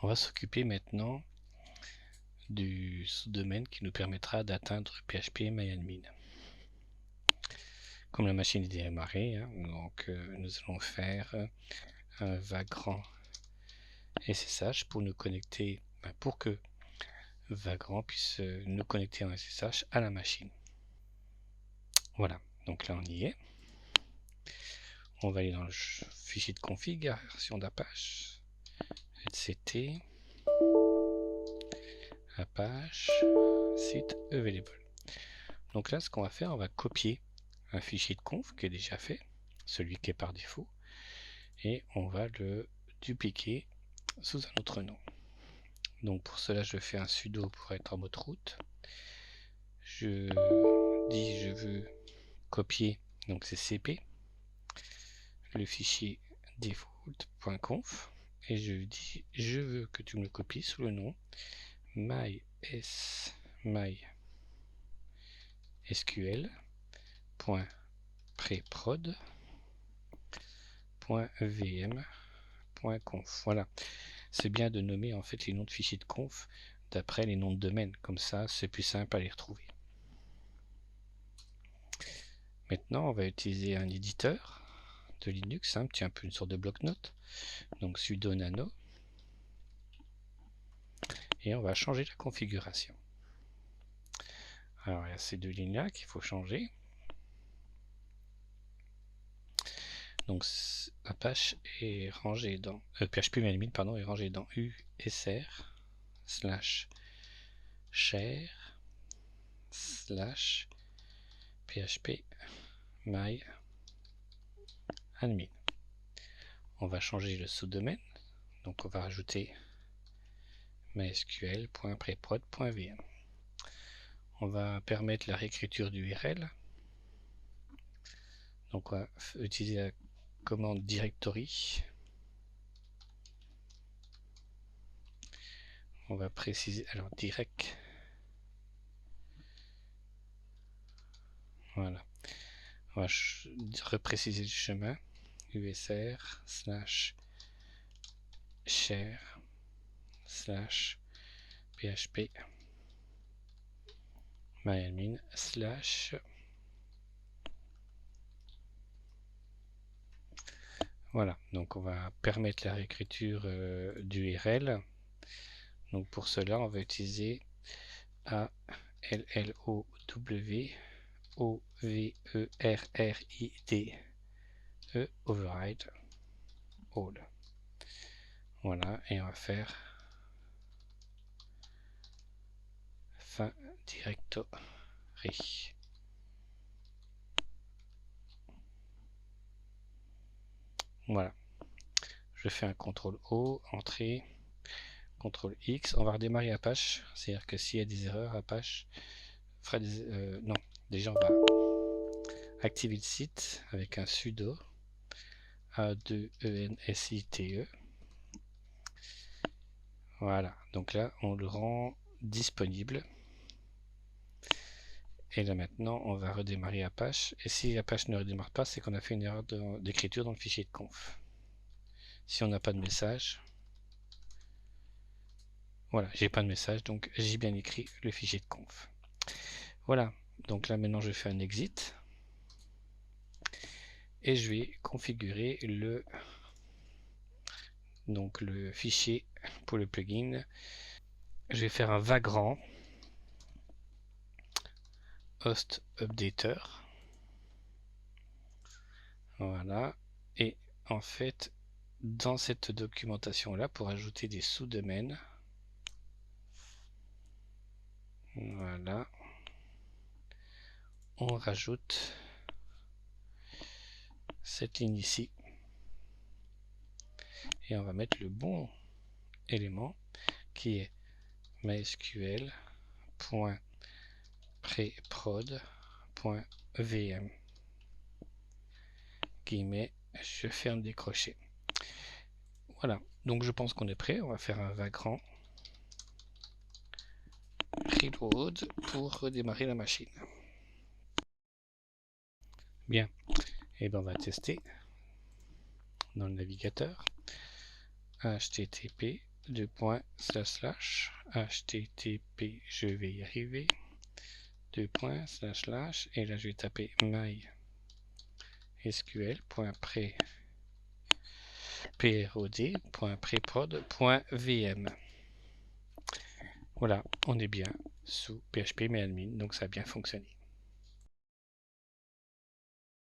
On va s'occuper maintenant du sous-domaine qui nous permettra d'atteindre php-myadmin. Comme la machine est démarrée, donc nous allons faire un vagrant SSH pour nous connecter, pour que Vagrant puisse nous connecter en SSH à la machine. Voilà, donc là on y est. On va aller dans le fichier de configuration d'Apache, etc. Apache site available. Donc là, ce qu'on va faire, on va copier un fichier de conf qui est déjà fait, celui qui est par défaut, et on va le dupliquer sous un autre nom. Donc pour cela, je fais un sudo pour être en mode route. Je dis je veux copier, donc c'est cp, le fichier default.conf, et je dis je veux que tu me le copies sous le nom mysql.preprod.vm.conf. Voilà, c'est bien de nommer en fait les noms de fichiers de conf d'après les noms de domaine, comme ça c'est plus simple à les retrouver. Maintenant on va utiliser un éditeur de Linux, un peu une sorte de bloc-notes, donc sudo nano, et on va changer la configuration. Alors il y a ces deux lignes là qu'il faut changer. Donc Apache est rangé dans php-myadmin pardon, est rangé dans usr/share/php-myadmin. On va changer le sous-domaine, donc on va rajouter mysql.preprod.vm. On va permettre la réécriture du URL. Donc on va utiliser la commande directory. On va préciser, alors direct, voilà, on va repréciser le chemin, usr/share/php-myadmin/ voilà, donc on va permettre la réécriture du URL. Donc pour cela, on va utiliser ALLOWOVERRIDE override all. Voilà, et on va faire fin directory. Voilà, je fais un CTRL O, entrée, CTRL X, on va redémarrer Apache, c'est-à-dire que s'il y a des erreurs, Apache fera des... non, déjà on va activer le site avec un sudo A2ENSITE. Voilà, donc là on le rend disponible. Et là maintenant on va redémarrer Apache, et si Apache ne redémarre pas, c'est qu'on a fait une erreur d'écriture dans le fichier de conf. Si on n'a pas de message, voilà, j'ai pas de message, donc j'ai bien écrit le fichier de conf. Voilà, donc là maintenant je fais un exit et je vais configurer le fichier pour le plugin. Je vais faire un vagrant host updater. Voilà, et en fait dans cette documentation là, pour ajouter des sous-domaines, voilà, on rajoute cette ligne ici et on va mettre le bon élément qui est mysql.preprod.vm guillemets, je ferme des crochets. Voilà, donc je pense qu'on est prêt. On va faire un vagrant reload pour redémarrer la machine. Bien, et ben on va tester dans le navigateur http deux points slash http, je vais y arriver, deux points slash et là je vais taper mysql.prod.vm. Voilà, on est bien sous PHP MyAdmin, donc ça a bien fonctionné.